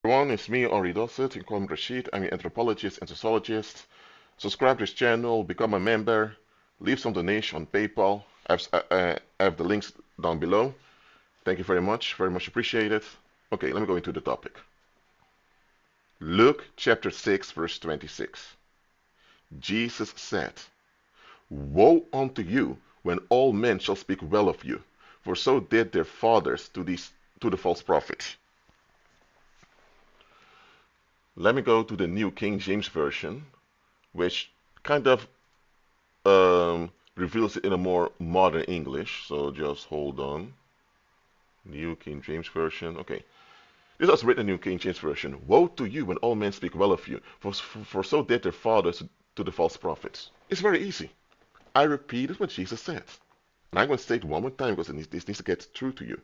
Everyone, it's me, Ori Dosset. You can call me Rashid. I'm an anthropologist and sociologist. Subscribe to this channel, become a member, leave some donation on PayPal. I have the links down below. Thank you very much appreciated. Okay, let me go into the topic. Luke chapter 6, verse 26. Jesus said, "Woe unto you when all men shall speak well of you, for so did their fathers to the false prophets." Let me go to the New King James Version, which kind of reveals it in a more modern English. So just hold on. New King James Version. Okay. This was written in New King James Version. Woe to you when all men speak well of you, for so did their fathers to the false prophets. It's very easy. I repeated what Jesus said. And I'm going to say it one more time because this needs to get through to you.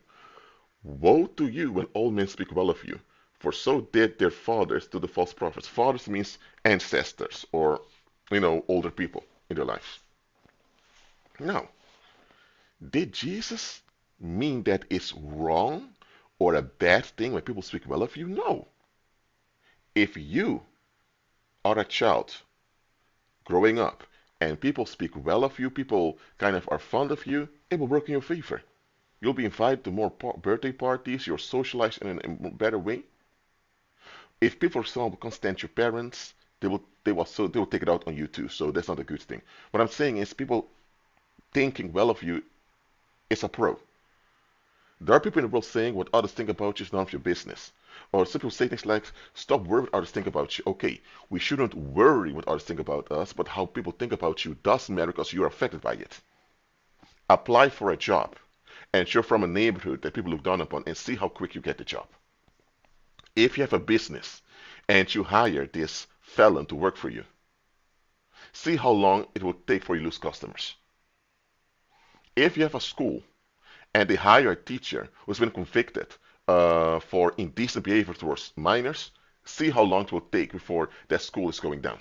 Woe to you when all men speak well of you, for so did their fathers to the false prophets. Fathers means ancestors or, older people in their lives. Now, did Jesus mean that it's wrong or a bad thing when people speak well of you? No. If you are a child growing up and people speak well of you, people kind of are fond of you, it will work in your favor. You'll be invited to more birthday parties, you're socialized in a better way. If people, for example, can't stand your parents, they will take it out on you too, so that's not a good thing. What I'm saying is people thinking well of you is a pro. There are people in the world saying what others think about you is none of your business. Or some people say things like, stop worrying what others think about you. Okay, we shouldn't worry what others think about us, but how people think about you does matter because you are affected by it. Apply for a job, and you're from a neighborhood that people look down upon, and see how quick you get the job. If you have a business and you hire this felon to work for you, see how long it will take for you to lose customers. If you have a school and they hire a teacher who's been convicted for indecent behavior towards minors, see how long it will take before that school is going down.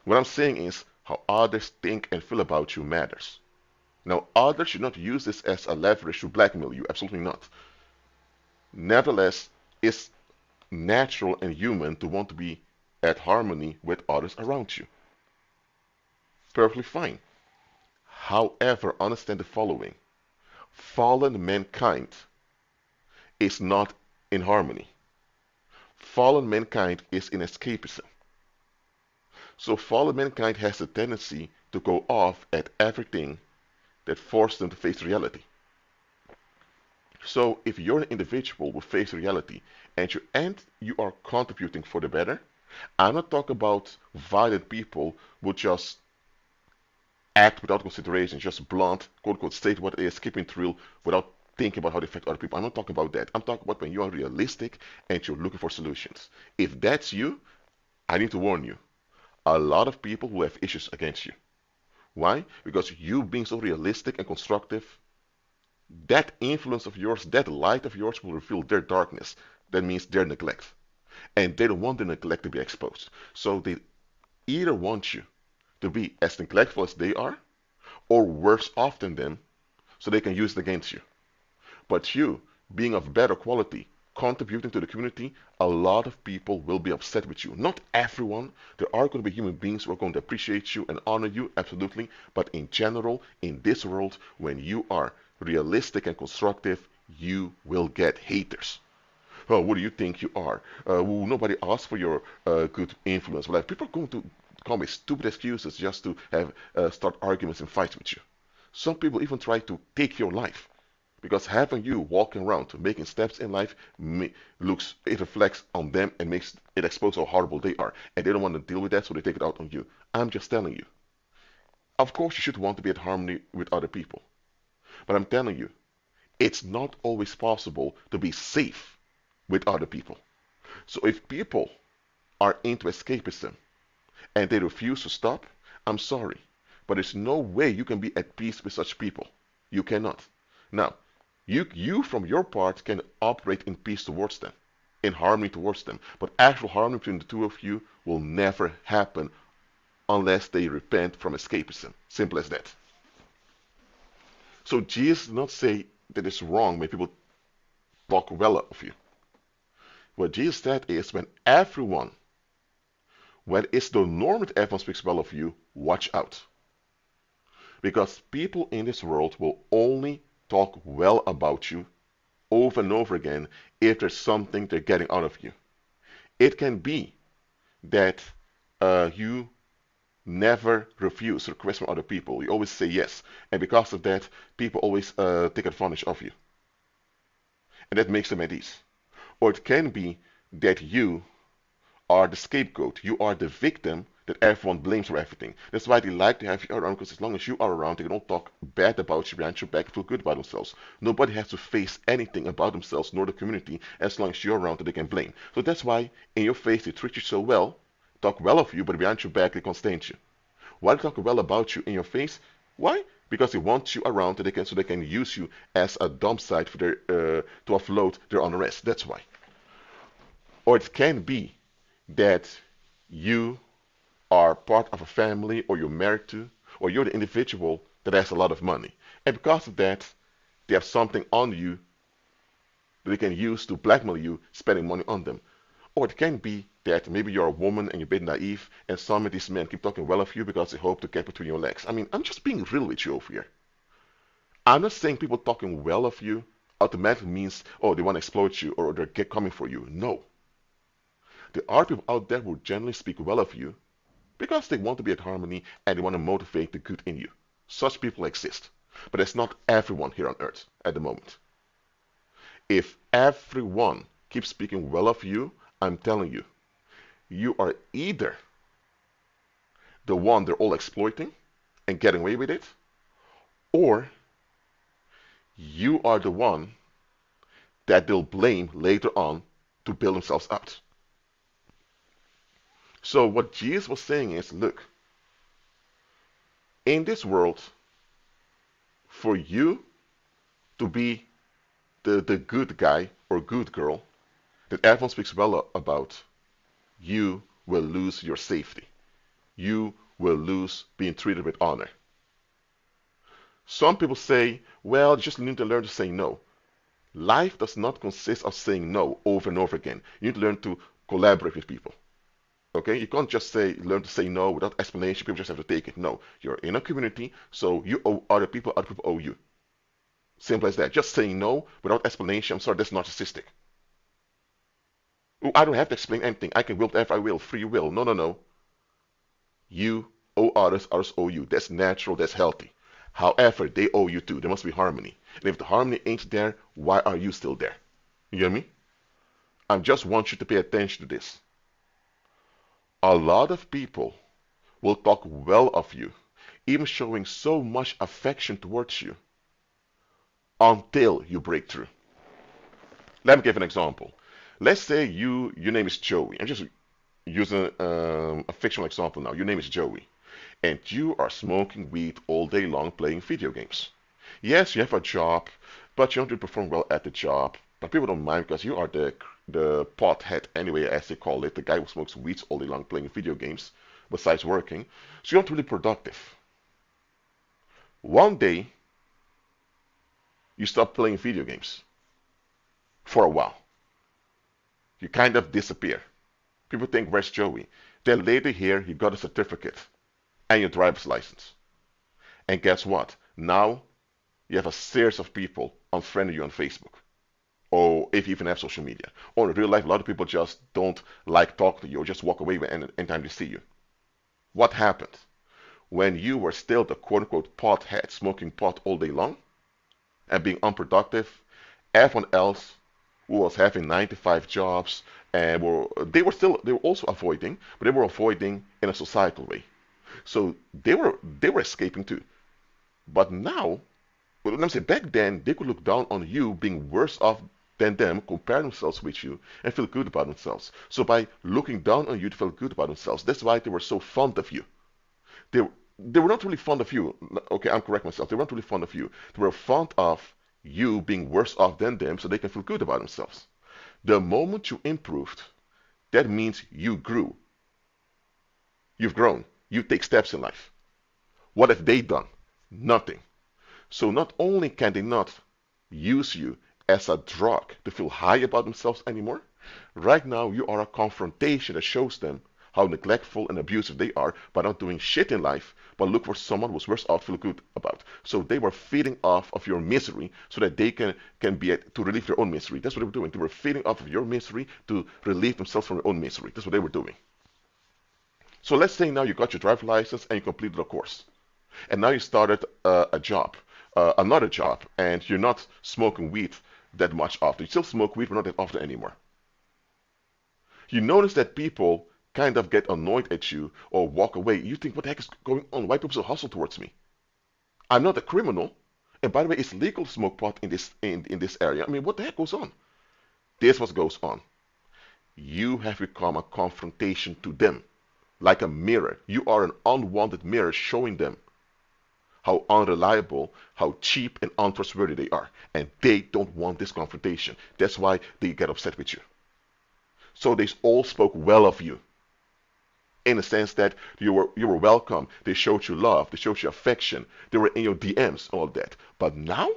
What I'm saying is how others think and feel about you matters. Now, others should not use this as a leverage to blackmail you. Absolutely not. Nevertheless, it's natural and human to want to be at harmony with others around you. Perfectly fine. However, understand the following: fallen mankind is not in harmony. Fallen mankind is in escapism. So fallen mankind has a tendency to go off at everything that forces them to face reality. So if you're an individual who faces reality and you are contributing for the better, I'm not talking about violent people who just act without consideration, just blunt, quote unquote, state what it is, keeping it real without thinking about how they affect other people. I'm not talking about that. I'm talking about when you are realistic and you're looking for solutions. If that's you, I need to warn you. A lot of people will have issues against you. Why? Because you being so realistic and constructive, that influence of yours, that light of yours will reveal their darkness. That means their neglect. And they don't want the neglect to be exposed. So they either want you to be as neglectful as they are, or worse off than them, so they can use it against you. But you, being of better quality, contributing to the community, a lot of people will be upset with you. Not everyone. There are going to be human beings who are going to appreciate you and honor you, absolutely. But in general, in this world, when you are realistic and constructive, you will get haters. Oh, what do you think you are? Well, nobody asked for your good influence. Well, like, people are going to come with stupid excuses just to have start arguments and fights with you. Some people even try to take your life because having you walking around making steps in life looks, it reflects on them and makes it expose how horrible they are, and they don't want to deal with that, so they take it out on you. I'm just telling you. Of course, you should want to be at harmony with other people, but I'm telling you, it's not always possible to be safe with other people. So if people are into escapism and they refuse to stop, I'm sorry, but there's no way you can be at peace with such people. You cannot. Now, you from your part can operate in peace towards them, in harmony towards them, but actual harmony between the two of you will never happen unless they repent from escapism. Simple as that. So Jesus did not say that it's wrong when people talk well of you. What Jesus said is when it's the norm that everyone speaks well of you, watch out. Because people in this world will only talk well about you over and over again if there's something they're getting out of you. It can be that you never refuse requests from other people. You always say yes. And because of that, people always take advantage of you. And that makes them at ease. Or it can be that you are the scapegoat. You are the victim that everyone blames for everything. That's why they like to have you around, because as long as you are around, they can all talk bad about you behind your back and feel good about themselves. Nobody has to face anything about themselves nor the community as long as you're around that they can blame. So that's why in your face they treat you so well, talk well of you, but behind your back they constant you. Why they talk well about you in your face? Why? Because they want you around so they can use you as a dump site for their to offload their unrest. That's why. Or it can be that you are part of a family, or you're married to, or you're the individual that has a lot of money. And because of that, they have something on you that they can use to blackmail you, spending money on them. Or it can be that maybe you're a woman and you're a bit naive, and some of these men keep talking well of you because they hope to get between your legs. I mean, I'm just being real with you over here. I'm not saying people talking well of you automatically means, oh, they want to exploit you or they're coming for you. No. There are people out there who generally speak well of you because they want to be at harmony and they want to motivate the good in you. Such people exist. But it's not everyone here on earth at the moment. If everyone keeps speaking well of you, I'm telling you, you are either the one they're all exploiting and getting away with it, or you are the one that they'll blame later on to bail themselves out. So what Jesus was saying is, look, in this world, for you to be the good guy or good girl that everyone speaks well about, you will lose your safety. You will lose being treated with honor. Some people say, well, you just need to learn to say no. Life does not consist of saying no over and over again. You need to learn to collaborate with people. Okay, you can't just learn to say no without explanation. People just have to take it. No, you're in a community, so you owe other people owe you. Simple as that. Just saying no without explanation, I'm sorry, that's narcissistic. Oh, I don't have to explain anything. I can will whatever I will. Free will. No, no, no. You owe others, others owe you. That's natural, that's healthy. However, they owe you too. There must be harmony. And if the harmony ain't there, why are you still there? You hear me? I just want you to pay attention to this. A lot of people will talk well of you, even showing so much affection towards you, until you break through. Let me give an example. Let's say your name is Joey. I'm just using a fictional example now. Your name is Joey, and you are smoking weed all day long playing video games. Yes, you have a job, but you don't really perform well at the job. But people don't mind because you are the pothead anyway, as they call it, the guy who smokes weeds all day long playing video games, besides working. So you're not really productive. One day, you stop playing video games for a while. You kind of disappear. People think, where's Joey? Then later here, you got a certificate and your driver's license. And guess what? Now you have a series of people unfriending you on Facebook. Or if you even have social media. Or in real life, a lot of people just don't like talking to you or just walk away anytime they see you. What happened? When you were still the quote-unquote pothead smoking pot all day long and being unproductive, everyone else who was having 9 to 5 jobs and they were also avoiding, but they were avoiding in a societal way. So they were escaping too. But now, well, let me say back then they could look down on you being worse off than them, compare themselves with you, and feel good about themselves. So by looking down on you, they feel good about themselves. That's why they were so fond of you. They, they were not really fond of you. Okay, I'm correct myself. They weren't really fond of you. They were fond of you being worse off than them so they can feel good about themselves. The moment you improved, that means you grew. You've grown. You take steps in life. What have they done? Nothing. So not only can they not use you as a drug to feel high about themselves anymore, Right now, you are a confrontation that shows them how neglectful and abusive they are by not doing shit in life, but look for someone who's worse out to feel good about. So they were feeding off of your misery so that they can be to relieve their own misery. That's what they were doing. They were feeding off of your misery to relieve themselves from their own misery. That's what they were doing. So let's say now you got your driver's license and you completed a course. And now you started a job, another job, and you're not smoking weed that much often. You still smoke weed, but not that often anymore. You notice that people kind of get annoyed at you or walk away. You think, what the heck is going on? Why people so hostile towards me? I'm not a criminal. And by the way, it's legal to smoke pot in this area. I mean, what the heck goes on? This is what goes on. You have become a confrontation to them, like a mirror. You are an unwanted mirror showing them how unreliable, how cheap and untrustworthy they are. And they don't want this confrontation. That's why they get upset with you. So they all spoke well of you, in the sense that you were welcome. They showed you love. They showed you affection. They were in your DMs, all that. But now,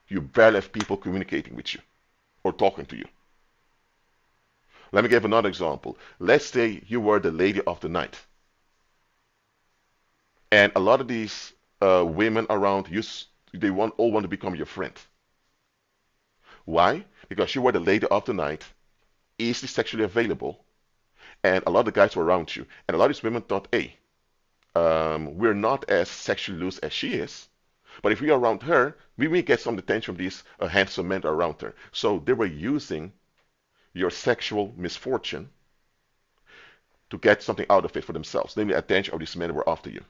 you barely have people communicating with you or talking to you. Let me give another example. Let's say you were the lady of the night. And a lot of these women around you, they all want to become your friend. Why? Because you were the lady of the night, easily sexually available, and a lot of the guys were around you. And a lot of these women thought, hey, we're not as sexually loose as she is, but if we are around her, we may get some attention from these handsome men around her. So they were using your sexual misfortune to get something out of it for themselves. Namely, attention of these men were after you.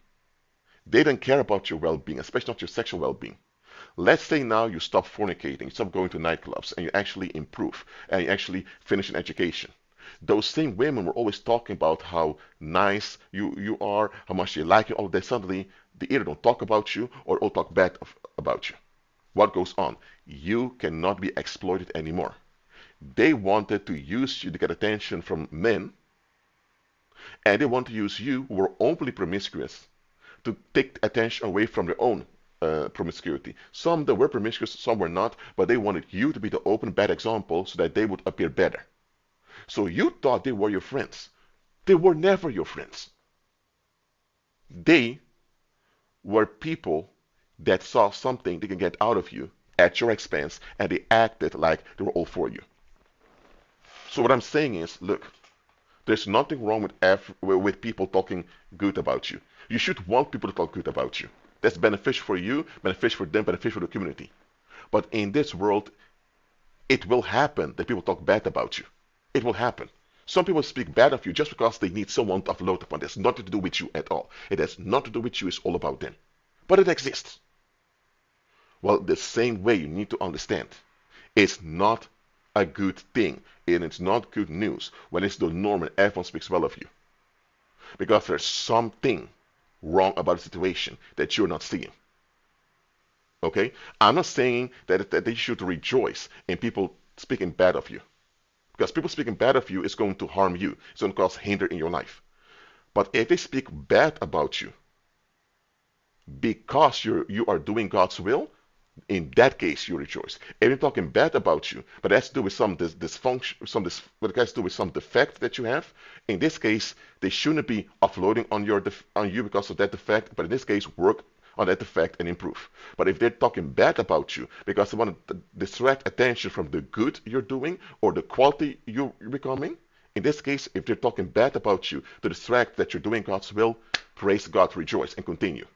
They didn't care about your well-being, especially not your sexual well-being. Let's say now you stop fornicating, you stop going to nightclubs, and you actually improve, and you actually finish an education. Those same women were always talking about how nice you are, how much they like you. All of that, suddenly they either don't talk about you or all talk bad about you. What goes on? You cannot be exploited anymore. They wanted to use you to get attention from men, and they want to use you, who were openly promiscuous, to take attention away from their own promiscuity. Some that were promiscuous, some were not, but they wanted you to be the open bad example so that they would appear better. So you thought they were your friends. They were never your friends. They were people that saw something they can get out of you at your expense, and they acted like they were all for you. So what I'm saying is, look, there's nothing wrong with people talking good about you. You should want people to talk good about you. That's beneficial for you, beneficial for them, beneficial for the community. But in this world, it will happen that people talk bad about you. It will happen. Some people speak bad of you just because they need someone to upload upon. It has nothing to do with you at all. It has nothing to do with you. It's all about them. But it exists. Well, the same way you need to understand, it's not a good thing, and it's not good news when it's the norm and everyone speaks well of you. Because there's something wrong about the situation that you're not seeing. Okay? I'm not saying that they should rejoice in people speaking bad of you. Because people speaking bad of you is going to harm you. It's going to cause hinder in your life. But if they speak bad about you because you are doing God's will, in that case you rejoice. If they're talking bad about you, but it has to do with some dysfunction, what it has to do with some defect that you have, in this case they shouldn't be offloading on you because of that defect, but in this case work on that defect and improve. But if they're talking bad about you because they want to distract attention from the good you're doing or the quality you're becoming, in this case, if they're talking bad about you to distract that you're doing God's will, praise God, rejoice, and continue.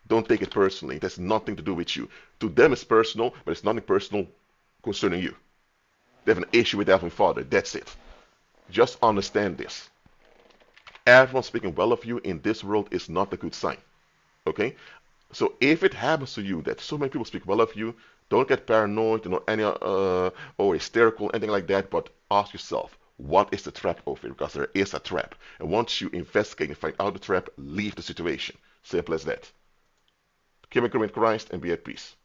Don't take it personally. It has nothing to do with you. To them it's personal, but it's nothing personal concerning you. They have an issue with their Heavenly Father. That's it. Just understand this. Everyone speaking well of you in this world is not a good sign. Okay? So if it happens to you that so many people speak well of you, don't get paranoid, or hysterical, anything like that, but ask yourself, what is the trap over it? Because there is a trap. And once you investigate and find out the trap, leave the situation. Simple as that. Keep in Christ and be at peace.